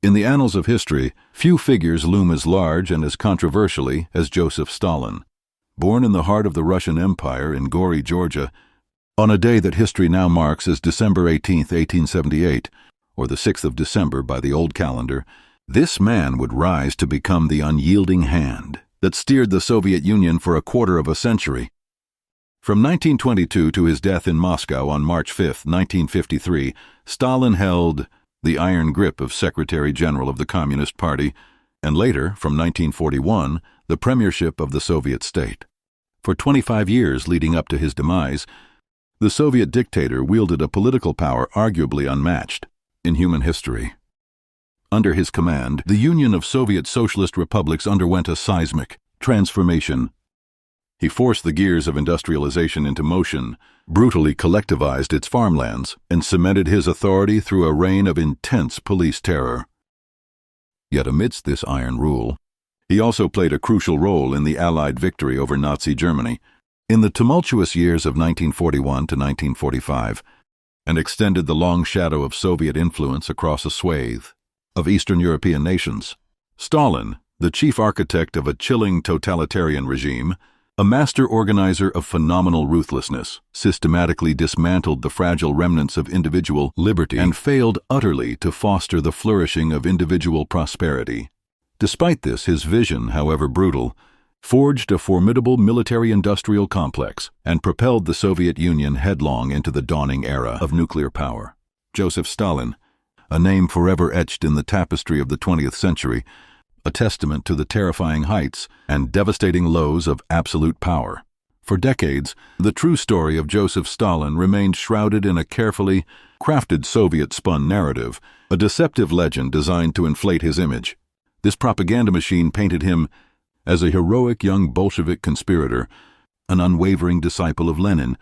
In the annals of history, few figures loom as large and as controversially as Joseph Stalin. Born in the heart of the Russian Empire in Gori, Georgia, on a day that history now marks as December 18, 1878, or the 6th of December by the old calendar, this man would rise to become the unyielding hand that steered the Soviet Union for a quarter of a century. From 1922 to his death in Moscow on March 5, 1953, Stalin held the iron grip of Secretary General of the Communist Party, and later, from 1941, the premiership of the Soviet state. For 25 years leading up to his demise, the Soviet dictator wielded a political power arguably unmatched in human history. Under his command, the Union of Soviet Socialist Republics underwent a seismic transformation. He forced the gears of industrialization into motion, brutally collectivized its farmlands, and cemented his authority through a reign of intense police terror. Yet amidst this iron rule, he also played a crucial role in the Allied victory over Nazi Germany in the tumultuous years of 1941 to 1945, and extended the long shadow of Soviet influence across a swathe of Eastern European nations. Stalin, the chief architect of a chilling totalitarian regime, a master organizer of phenomenal ruthlessness, systematically dismantled the fragile remnants of individual liberty and failed utterly to foster the flourishing of individual prosperity. Despite this, his vision, however brutal, forged a formidable military-industrial complex and propelled the Soviet Union headlong into the dawning era of nuclear power. Joseph Stalin, a name forever etched in the tapestry of the 20th century, a testament to the terrifying heights and devastating lows of absolute power. For decades, the true story of Joseph Stalin remained shrouded in a carefully crafted Soviet-spun narrative, a deceptive legend designed to inflate his image. This propaganda machine painted him as a heroic young Bolshevik conspirator, an unwavering disciple of Lenin,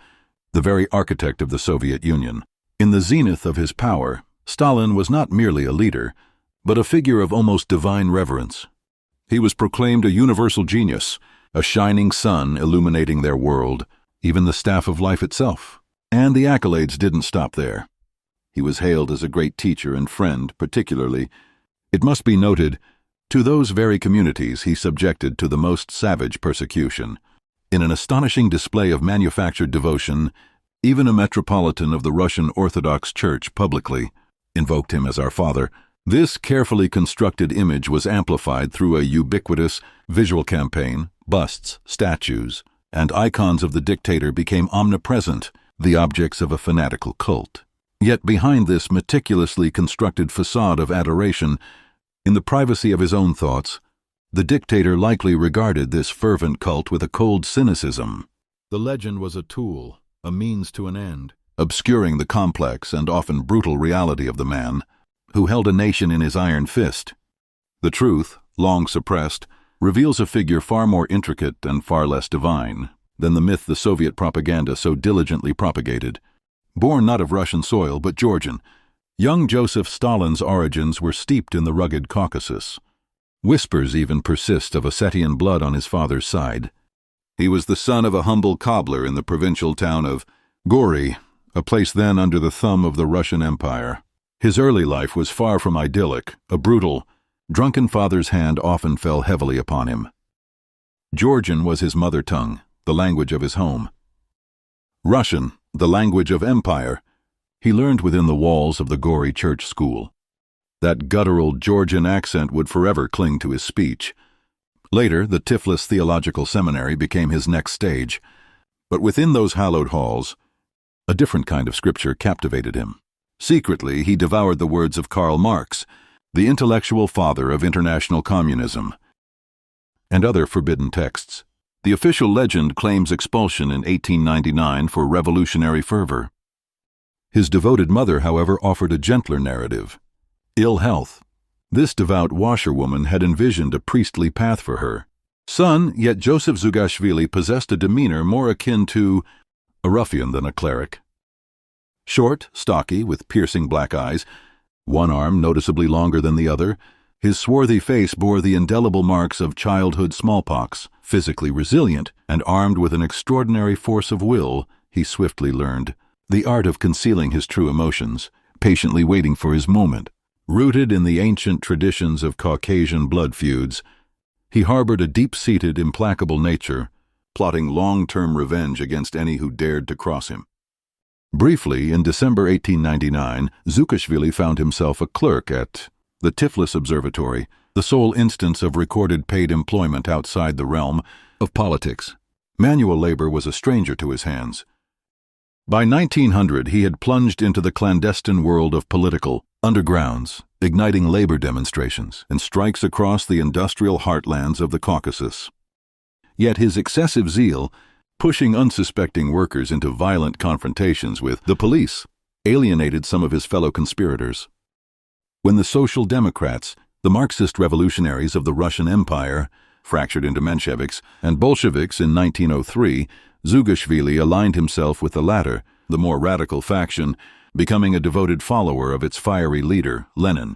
the very architect of the Soviet Union. In the zenith of his power, Stalin was not merely a leader, but a figure of almost divine reverence. He was proclaimed a universal genius, a shining sun illuminating their world, even the staff of life itself. And the accolades didn't stop there. He was hailed as a great teacher and friend, particularly, it must be noted, to those very communities he subjected to the most savage persecution. In an astonishing display of manufactured devotion, even a metropolitan of the Russian Orthodox Church publicly invoked him as our father. This carefully constructed image was amplified through a ubiquitous visual campaign. Busts, statues, and icons of the dictator became omnipresent, the objects of a fanatical cult. Yet behind this meticulously constructed facade of adoration, in the privacy of his own thoughts, the dictator likely regarded this fervent cult with a cold cynicism. The legend was a tool, a means to an end, obscuring the complex and often brutal reality of the man who held a nation in his iron fist. The truth, long suppressed, reveals a figure far more intricate and far less divine than the myth the Soviet propaganda so diligently propagated. Born not of Russian soil but Georgian, young Joseph Stalin's origins were steeped in the rugged Caucasus. Whispers even persist of Ossetian blood on his father's side. He was the son of a humble cobbler in the provincial town of Gori, a place then under the thumb of the Russian Empire. His early life was far from idyllic. A brutal, drunken father's hand often fell heavily upon him. Georgian was his mother tongue, the language of his home. Russian, the language of empire, he learned within the walls of the Gori church school. That guttural Georgian accent would forever cling to his speech. Later, the Tiflis Theological Seminary became his next stage. But within those hallowed halls, a different kind of scripture captivated him. Secretly, he devoured the words of Karl Marx, the intellectual father of international communism, and other forbidden texts. The official legend claims expulsion in 1899 for revolutionary fervor. His devoted mother, however, offered a gentler narrative. Ill health. This devout washerwoman had envisioned a priestly path for her. Son, yet Joseph Zugashvili possessed a demeanor more akin to a ruffian than a cleric. Short, stocky, with piercing black eyes, one arm noticeably longer than the other, his swarthy face bore the indelible marks of childhood smallpox. Physically resilient and armed with an extraordinary force of will, he swiftly learned the art of concealing his true emotions, patiently waiting for his moment, Rooted in the ancient traditions of Caucasian blood feuds, he harbored a deep-seated, implacable nature, plotting long-term revenge against any who dared to cross him. Briefly, in December 1899, Zukashvili found himself a clerk at the Tiflis Observatory, the sole instance of recorded paid employment outside the realm of politics. Manual labor was a stranger to his hands. By 1900, he had plunged into the clandestine world of political undergrounds, igniting labor demonstrations and strikes across the industrial heartlands of the Caucasus. Yet his excessive zeal, pushing unsuspecting workers into violent confrontations with the police, alienated some of his fellow conspirators. When the Social Democrats, the Marxist revolutionaries of the Russian Empire, fractured into Mensheviks and Bolsheviks in 1903, Zugashvili aligned himself with the latter, the more radical faction, becoming a devoted follower of its fiery leader, Lenin.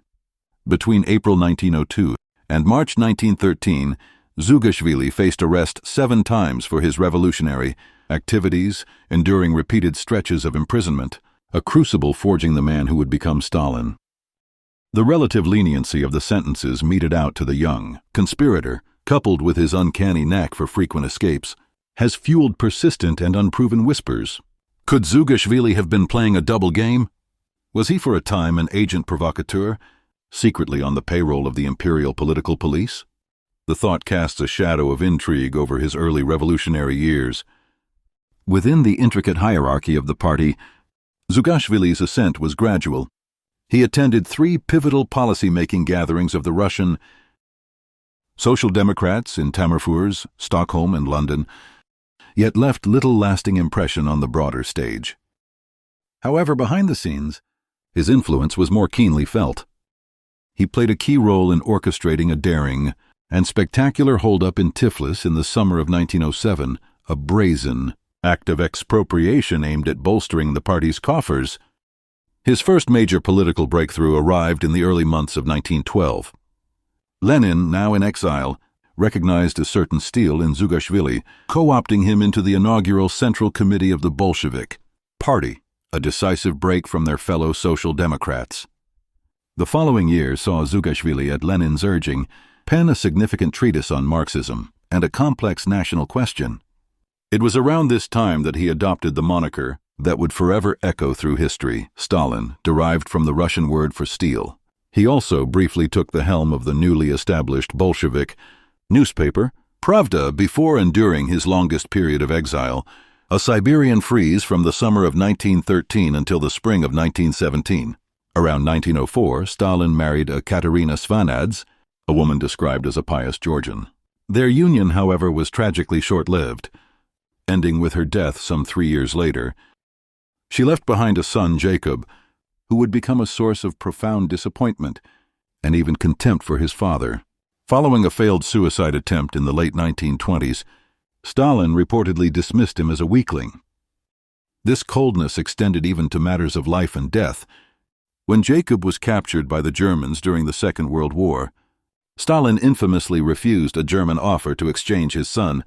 Between April 1902 and March 1913, Zugashvili faced arrest 7 times for his revolutionary activities, enduring repeated stretches of imprisonment, a crucible forging the man who would become Stalin. The relative leniency of the sentences meted out to the young conspirator, coupled with his uncanny knack for frequent escapes, has fueled persistent and unproven whispers. Could Zugashvili have been playing a double game? Was he for a time an agent provocateur, secretly on the payroll of the imperial political police? The thought casts a shadow of intrigue over his early revolutionary years. Within the intricate hierarchy of the party, Zugashvili's ascent was gradual. He attended 3 pivotal policy-making gatherings of the Russian Social Democrats in Tammerfors, Stockholm, and London, yet left little lasting impression on the broader stage. However, behind the scenes, his influence was more keenly felt. He played a key role in orchestrating a daring and spectacular hold-up in Tiflis in the summer of 1907, a brazen act of expropriation aimed at bolstering the party's coffers. His first major political breakthrough arrived in the early months of 1912. Lenin, now in exile, recognized a certain steel in Zugashvili, co-opting him into the inaugural Central Committee of the Bolshevik Party, a decisive break from their fellow Social Democrats. The following year saw Zugashvili, at Lenin's urging, pen a significant treatise on Marxism and a complex national question. It was around this time that he adopted the moniker that would forever echo through history, Stalin, derived from the Russian word for steel. He also briefly took the helm of the newly established Bolshevik newspaper, Pravda, before and during his longest period of exile, a Siberian freeze from the summer of 1913 until the spring of 1917. Around 1904, Stalin married a Katerina Svanadze, a woman described as a pious Georgian. Their union, however, was tragically short-lived, ending with her death some 3 years later. She left behind a son, Jacob, who would become a source of profound disappointment and even contempt for his father. Following a failed suicide attempt in the late 1920s, Stalin reportedly dismissed him as a weakling. This coldness extended even to matters of life and death. When Jacob was captured by the Germans during the Second World War, Stalin infamously refused a German offer to exchange his son,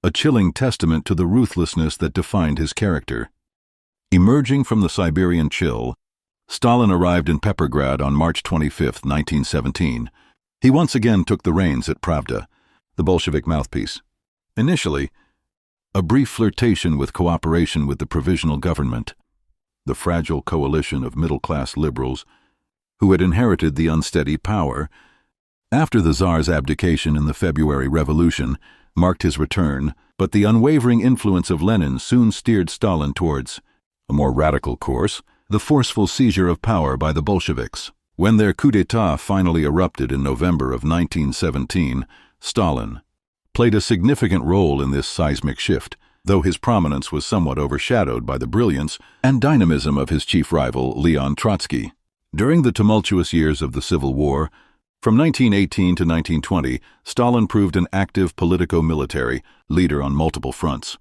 a chilling testament to the ruthlessness that defined his character. Emerging from the Siberian chill, Stalin arrived in Petrograd on March 25, 1917. He once again took the reins at Pravda, the Bolshevik mouthpiece. Initially, a brief flirtation with cooperation with the provisional government, the fragile coalition of middle-class liberals who had inherited the unsteady power. After the Tsar's abdication in the February Revolution marked his return, but the unwavering influence of Lenin soon steered Stalin towards a more radical course, the forceful seizure of power by the Bolsheviks. When their coup d'etat finally erupted in November of 1917, Stalin played a significant role in this seismic shift, though his prominence was somewhat overshadowed by the brilliance and dynamism of his chief rival, Leon Trotsky. During the tumultuous years of the Civil War, from 1918 to 1920, Stalin proved an active politico-military leader on multiple fronts.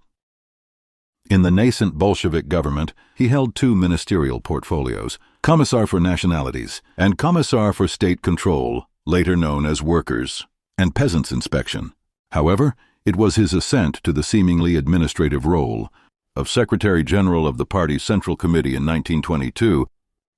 In the nascent Bolshevik government, he held 2 ministerial portfolios, Commissar for Nationalities and Commissar for State Control, later known as Workers and Peasants' Inspection. However, it was his ascent to the seemingly administrative role of Secretary General of the party's Central Committee in 1922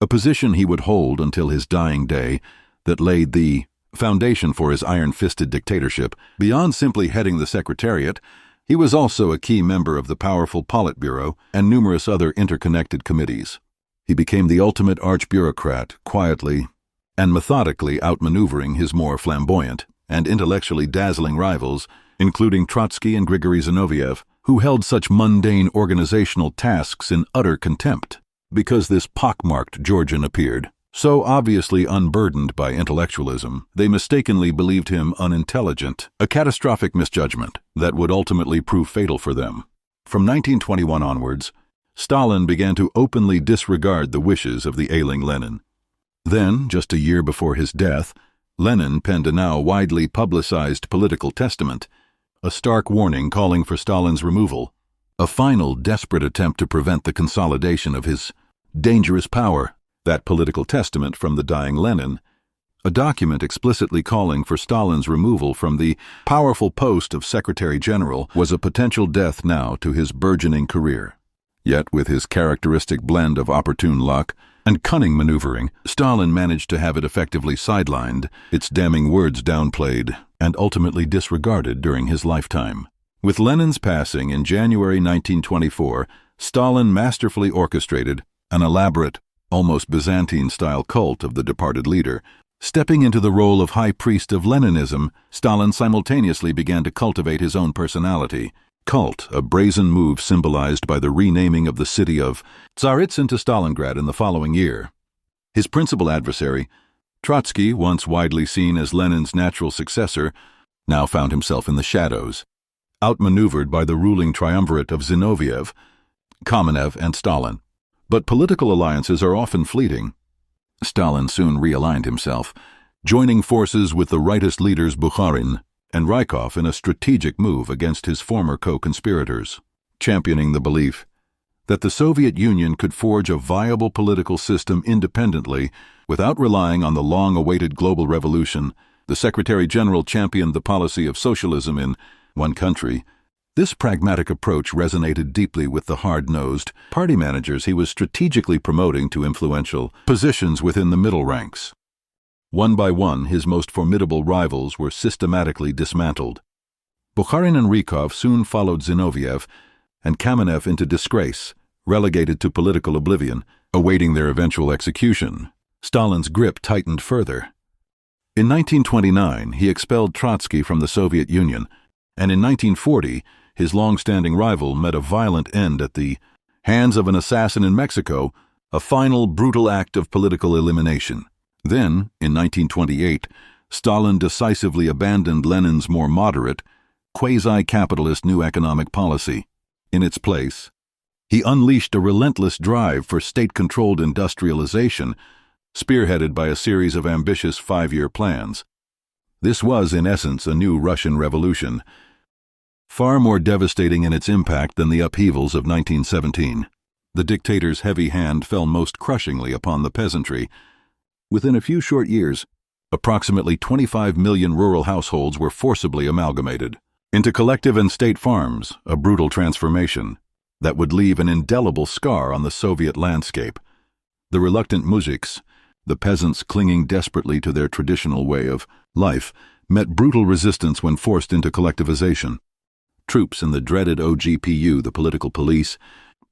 a position he would hold until his dying day that laid the foundation for his iron-fisted dictatorship. Beyond simply heading the Secretariat, he was also a key member of the powerful Politburo and numerous other interconnected committees. He became the ultimate arch-bureaucrat, quietly and methodically outmaneuvering his more flamboyant and intellectually dazzling rivals, including Trotsky and Grigory Zinoviev, who held such mundane organizational tasks in utter contempt. Because this pockmarked Georgian appeared so obviously unburdened by intellectualism, they mistakenly believed him unintelligent, a catastrophic misjudgment that would ultimately prove fatal for them. From 1921 onwards, Stalin began to openly disregard the wishes of the ailing Lenin. Then, just a year before his death, Lenin penned a now widely publicized political testament, a stark warning calling for Stalin's removal, a final desperate attempt to prevent the consolidation of his dangerous power. That political testament from the dying Lenin, a document explicitly calling for Stalin's removal from the powerful post of Secretary General, was a potential death now to his burgeoning career. Yet with his characteristic blend of opportune luck and cunning maneuvering, Stalin managed to have it effectively sidelined, its damning words downplayed, and ultimately disregarded during his lifetime. With Lenin's passing in January 1924, Stalin masterfully orchestrated an elaborate, almost Byzantine-style cult of the departed leader. Stepping into the role of high priest of Leninism, Stalin simultaneously began to cultivate his own personality. Cult, a brazen move symbolized by the renaming of the city of Tsaritsyn to Stalingrad in the following year. His principal adversary, Trotsky, once widely seen as Lenin's natural successor, now found himself in the shadows, outmaneuvered by the ruling triumvirate of Zinoviev, Kamenev, and Stalin. But political alliances are often fleeting. Stalin soon realigned himself, joining forces with the rightist leaders Bukharin and Rykov in a strategic move against his former co-conspirators, championing the belief that the Soviet Union could forge a viable political system independently without relying on the long-awaited global revolution. The Secretary-General championed the policy of socialism in one country. This pragmatic approach resonated deeply with the hard-nosed party managers he was strategically promoting to influential positions within the middle ranks. One by one, his most formidable rivals were systematically dismantled. Bukharin and Rykov soon followed Zinoviev and Kamenev into disgrace, relegated to political oblivion, awaiting their eventual execution. Stalin's grip tightened further. In 1929, he expelled Trotsky from the Soviet Union, and in 1940, his long-standing rival met a violent end at the hands of an assassin in Mexico, a final brutal act of political elimination. Then, in 1928, Stalin decisively abandoned Lenin's more moderate, quasi-capitalist new economic policy. In its place, he unleashed a relentless drive for state-controlled industrialization, spearheaded by a series of ambitious 5-year plans. This was, in essence, a new Russian revolution, far more devastating in its impact than the upheavals of 1917. The dictator's heavy hand fell most crushingly upon the peasantry. Within a few short years, approximately 25 million rural households were forcibly amalgamated into collective and state farms, a brutal transformation that would leave an indelible scar on the Soviet landscape. The reluctant mujiks, the peasants clinging desperately to their traditional way of life, met brutal resistance when forced into collectivization. Troops in the dreaded OGPU, the political police,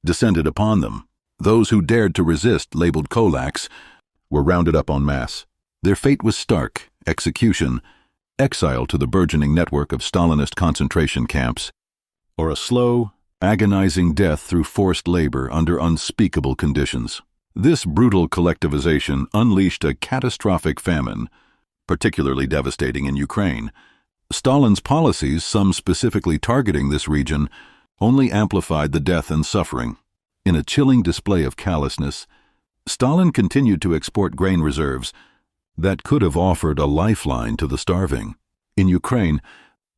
descended upon them. Those who dared to resist, labeled kulaks, were rounded up en masse. Their fate was stark: execution, exile to the burgeoning network of Stalinist concentration camps, or a slow, agonizing death through forced labor under unspeakable conditions. This brutal collectivization unleashed a catastrophic famine, particularly devastating in Ukraine. Stalin's policies, some specifically targeting this region, only amplified the death and suffering. In a chilling display of callousness, Stalin continued to export grain reserves that could have offered a lifeline to the starving. In Ukraine,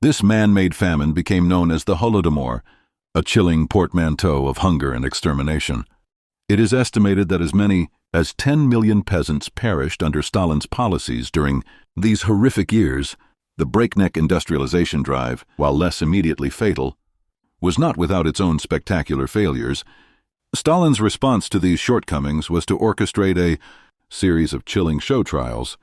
this man-made famine became known as the Holodomor, a chilling portmanteau of hunger and extermination. It is estimated that as many as 10 million peasants perished under Stalin's policies during these horrific years. The breakneck industrialization drive, while less immediately fatal, was not without its own spectacular failures. Stalin's response to these shortcomings was to orchestrate a series of chilling show trials,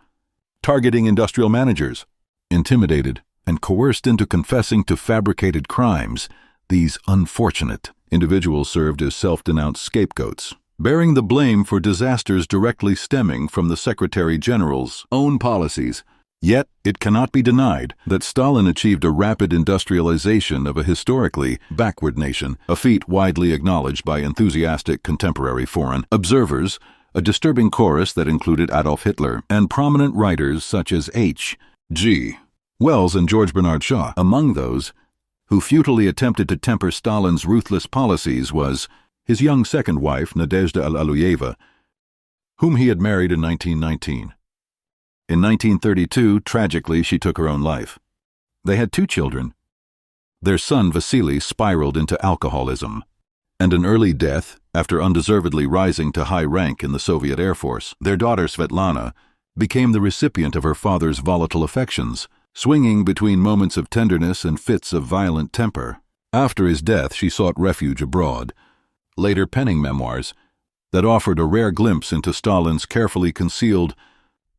targeting industrial managers. Intimidated and coerced into confessing to fabricated crimes, these unfortunate individuals served as self-denounced scapegoats, bearing the blame for disasters directly stemming from the Secretary General's own policies. Yet, it cannot be denied that Stalin achieved a rapid industrialization of a historically backward nation, a feat widely acknowledged by enthusiastic contemporary foreign observers, a disturbing chorus that included Adolf Hitler and prominent writers such as H.G. Wells and George Bernard Shaw. Among those who futilely attempted to temper Stalin's ruthless policies was his young second wife, Nadezhda Aluyeva, whom he had married in 1919. In 1932, tragically, she took her own life. They had 2 children. Their son, Vasily, spiraled into alcoholism, and an early death after undeservedly rising to high rank in the Soviet Air Force. Their daughter, Svetlana, became the recipient of her father's volatile affections, swinging between moments of tenderness and fits of violent temper. After his death, she sought refuge abroad, later penning memoirs that offered a rare glimpse into Stalin's carefully concealed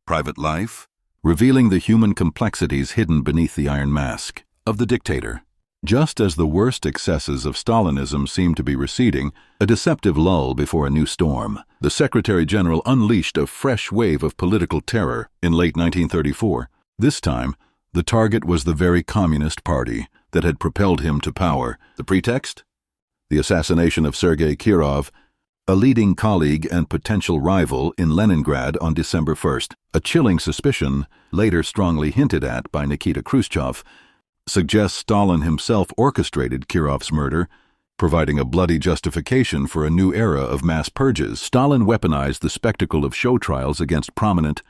private life, revealing the human complexities hidden beneath the iron mask of the dictator. Just as the worst excesses of Stalinism seemed to be receding, a deceptive lull before a new storm, the Secretary General unleashed a fresh wave of political terror in late 1934. This time, the target was the very Communist Party that had propelled him to power. The pretext? The assassination of Sergei Kirov, a leading colleague and potential rival in Leningrad on December 1st. A chilling suspicion, later strongly hinted at by Nikita Khrushchev, suggests Stalin himself orchestrated Kirov's murder, providing a bloody justification for a new era of mass purges. Stalin weaponized the spectacle of show trials against prominent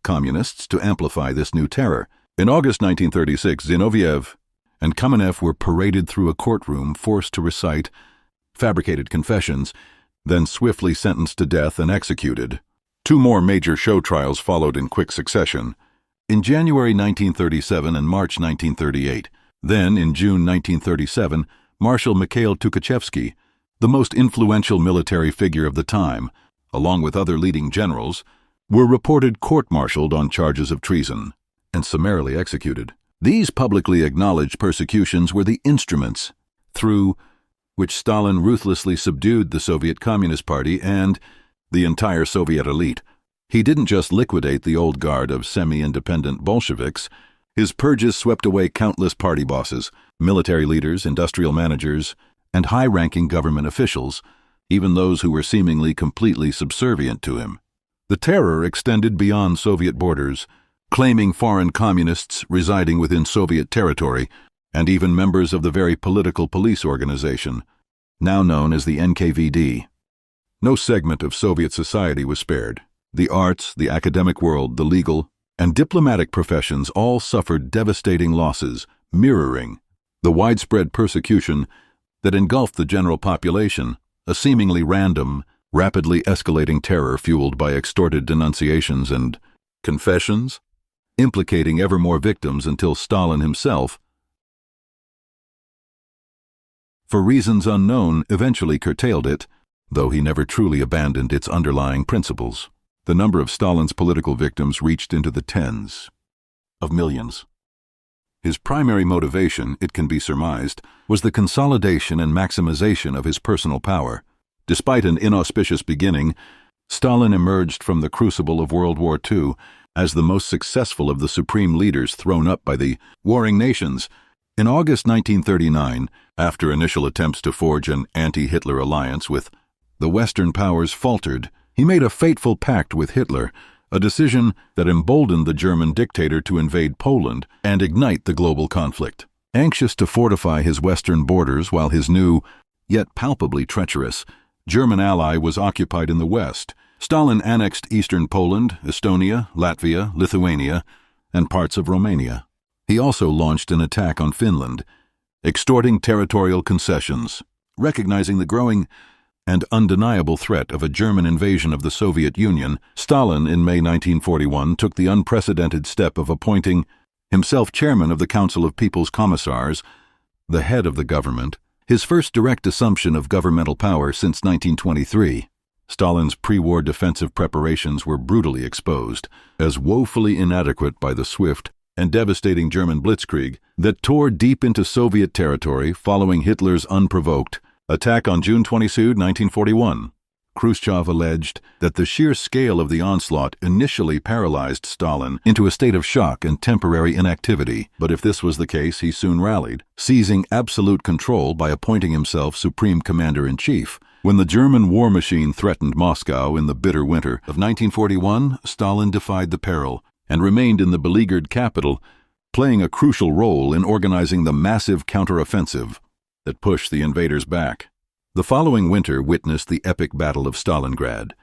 communists to amplify this new terror. In August 1936, Zinoviev and Kamenev were paraded through a courtroom, forced to recite fabricated confessions, then swiftly sentenced to death and executed. 2 more major show trials followed in quick succession, in January 1937 and March 1938. Then, in June 1937, Marshal Mikhail Tukhachevsky, the most influential military figure of the time, along with other leading generals, were reported court-martialed on charges of treason and summarily executed. These publicly acknowledged persecutions were the instruments through which Stalin ruthlessly subdued the Soviet Communist Party and the entire Soviet elite. He didn't just liquidate the old guard of semi-independent Bolsheviks. His purges swept away countless party bosses, military leaders, industrial managers, and high-ranking government officials, even those who were seemingly completely subservient to him. The terror extended beyond Soviet borders, claiming foreign communists residing within Soviet territory, and even members of the very political police organization, now known as the NKVD. No segment of Soviet society was spared. The arts, the academic world, the legal, and diplomatic professions all suffered devastating losses, mirroring the widespread persecution that engulfed the general population, a seemingly random, rapidly escalating terror fueled by extorted denunciations and confessions, implicating ever more victims until Stalin himself, for reasons unknown, eventually curtailed it, though he never truly abandoned its underlying principles. The number of Stalin's political victims reached into the tens of millions. His primary motivation, it can be surmised, was the consolidation and maximization of his personal power. Despite an inauspicious beginning, Stalin emerged from the crucible of World War II as the most successful of the supreme leaders thrown up by the warring nations. In August 1939, after initial attempts to forge an anti-Hitler alliance with the Western powers faltered, he made a fateful pact with Hitler, a decision that emboldened the German dictator to invade Poland and ignite the global conflict. Anxious to fortify his western borders while his new, yet palpably treacherous, German ally was occupied in the west, Stalin annexed eastern Poland, Estonia, Latvia, Lithuania, and parts of Romania. He also launched an attack on Finland, extorting territorial concessions. Recognizing the growing and undeniable threat of a German invasion of the Soviet Union, Stalin, in May 1941, took the unprecedented step of appointing himself chairman of the Council of People's Commissars, the head of the government, his first direct assumption of governmental power since 1923. Stalin's pre-war defensive preparations were brutally exposed, as woefully inadequate by the swift and devastating German blitzkrieg that tore deep into Soviet territory following Hitler's unprovoked attack on June 22, 1941. Khrushchev alleged that the sheer scale of the onslaught initially paralyzed Stalin into a state of shock and temporary inactivity, but if this was the case, he soon rallied, seizing absolute control by appointing himself Supreme Commander-in-Chief. When the German war machine threatened Moscow in the bitter winter of 1941, Stalin defied the peril and remained in the beleaguered capital, playing a crucial role in organizing the massive counteroffensive that pushed the invaders back. The following winter witnessed the epic Battle of Stalingrad,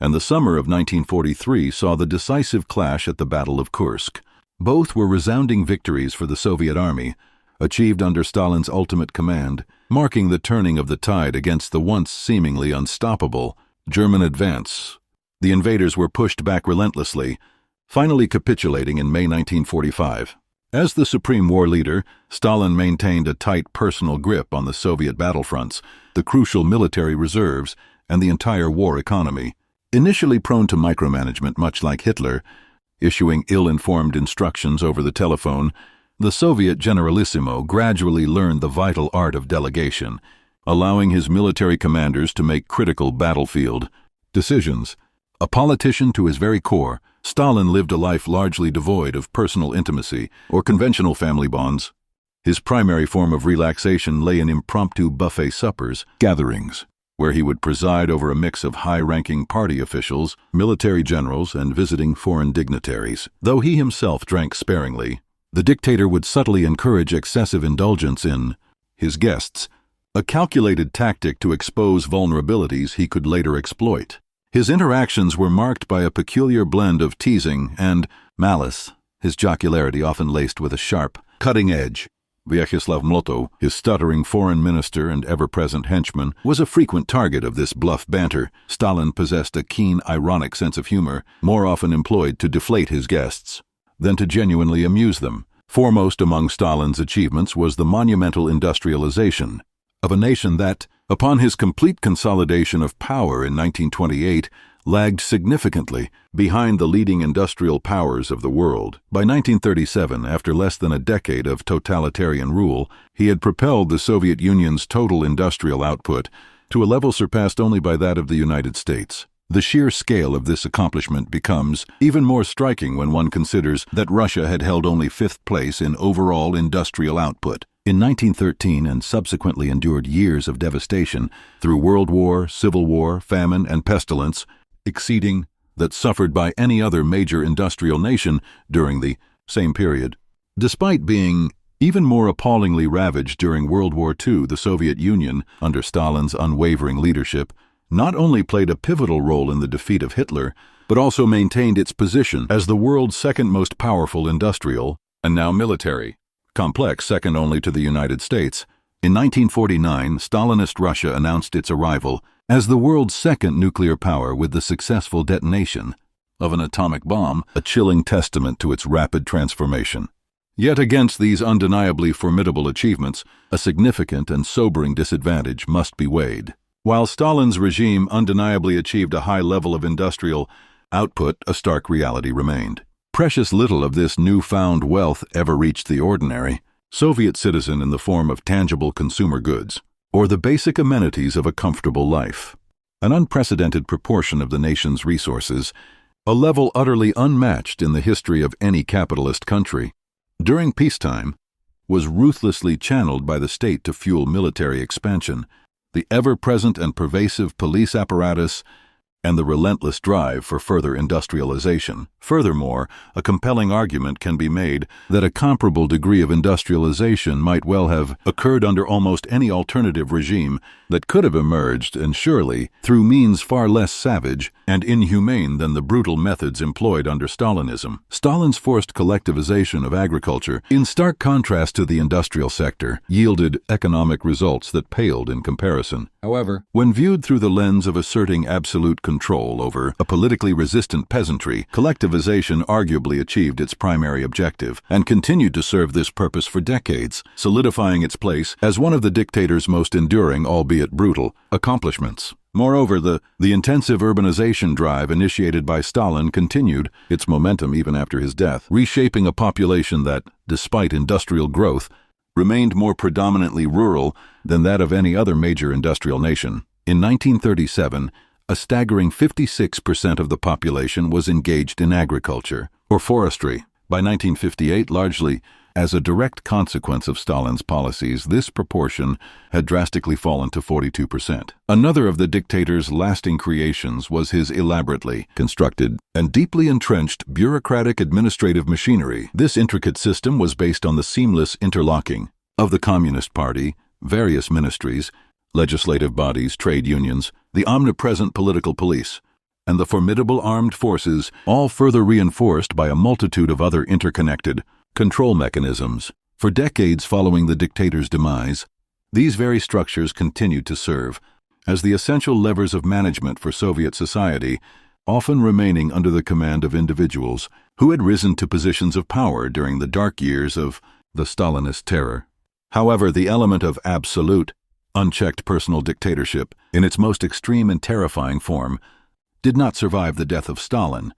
and the summer of 1943 saw the decisive clash at the Battle of Kursk. Both were resounding victories for the Soviet army, achieved under Stalin's ultimate command, marking the turning of the tide against the once seemingly unstoppable German advance. The invaders were pushed back relentlessly, finally capitulating in May 1945. As the supreme war leader, Stalin maintained a tight personal grip on the Soviet battlefronts, the crucial military reserves, and the entire war economy. Initially prone to micromanagement much like Hitler, issuing ill-informed instructions over the telephone, the Soviet generalissimo gradually learned the vital art of delegation, allowing his military commanders to make critical battlefield decisions. A politician to his very core, Stalin lived a life largely devoid of personal intimacy or conventional family bonds. His primary form of relaxation lay in impromptu buffet suppers, gatherings, where he would preside over a mix of high-ranking party officials, military generals, and visiting foreign dignitaries. Though he himself drank sparingly, the dictator would subtly encourage excessive indulgence in his guests, a calculated tactic to expose vulnerabilities he could later exploit. His interactions were marked by a peculiar blend of teasing and malice, his jocularity often laced with a sharp, cutting edge. Vyacheslav Mlotov, his stuttering foreign minister and ever-present henchman, was a frequent target of this bluff banter. Stalin possessed a keen, ironic sense of humor, more often employed to deflate his guests than to genuinely amuse them. Foremost among Stalin's achievements was the monumental industrialization of a nation that, upon his complete consolidation of power in 1928, lagged significantly behind the leading industrial powers of the world. By 1937, after less than a decade of totalitarian rule, he had propelled the Soviet Union's total industrial output to a level surpassed only by that of the United States. The sheer scale of this accomplishment becomes even more striking when one considers that Russia had held only fifth place in overall industrial output. In 1913 and subsequently endured years of devastation through World War, Civil War, famine, and pestilence, exceeding that suffered by any other major industrial nation during the same period. Despite being even more appallingly ravaged during World War II, the Soviet Union, under Stalin's unwavering leadership, not only played a pivotal role in the defeat of Hitler, but also maintained its position as the world's second most powerful industrial, and now military, complex second only to the United States. In 1949, Stalinist Russia announced its arrival as the world's second nuclear power with the successful detonation of an atomic bomb, a chilling testament to its rapid transformation. Yet against these undeniably formidable achievements, a significant and sobering disadvantage must be weighed. While Stalin's regime undeniably achieved a high level of industrial output, a stark reality remained. Precious little of this newfound wealth ever reached the ordinary Soviet citizen in the form of tangible consumer goods, or the basic amenities of a comfortable life. An unprecedented proportion of the nation's resources, a level utterly unmatched in the history of any capitalist country, during peacetime, was ruthlessly channeled by the state to fuel military expansion, the ever-present and pervasive police apparatus, and the relentless drive for further industrialization. Furthermore, a compelling argument can be made that a comparable degree of industrialization might well have occurred under almost any alternative regime that could have emerged, and surely through means far less savage and inhumane than the brutal methods employed under Stalinism. Stalin's forced collectivization of agriculture, in stark contrast to the industrial sector, yielded economic results that paled in comparison. However, when viewed through the lens of asserting absolute control control over a politically resistant peasantry, collectivization arguably achieved its primary objective and continued to serve this purpose for decades, solidifying its place as one of the dictator's most enduring, albeit brutal, accomplishments. Moreover, the intensive urbanization drive initiated by Stalin continued its momentum even after his death, reshaping a population that, despite industrial growth, remained more predominantly rural than that of any other major industrial nation. In 1937, a staggering 56% of the population was engaged in agriculture or forestry. By 1958, largely as a direct consequence of Stalin's policies, this proportion had drastically fallen to 42%. Another of the dictator's lasting creations was his elaborately constructed and deeply entrenched bureaucratic administrative machinery. This intricate system was based on the seamless interlocking of the Communist Party, various ministries, legislative bodies, trade unions, the omnipresent political police, and the formidable armed forces, all further reinforced by a multitude of other interconnected control mechanisms. For decades following the dictator's demise, these very structures continued to serve as the essential levers of management for Soviet society, often remaining under the command of individuals who had risen to positions of power during the dark years of the Stalinist terror. However, the element of absolute, unchecked personal dictatorship, in its most extreme and terrifying form, did not survive the death of Stalin.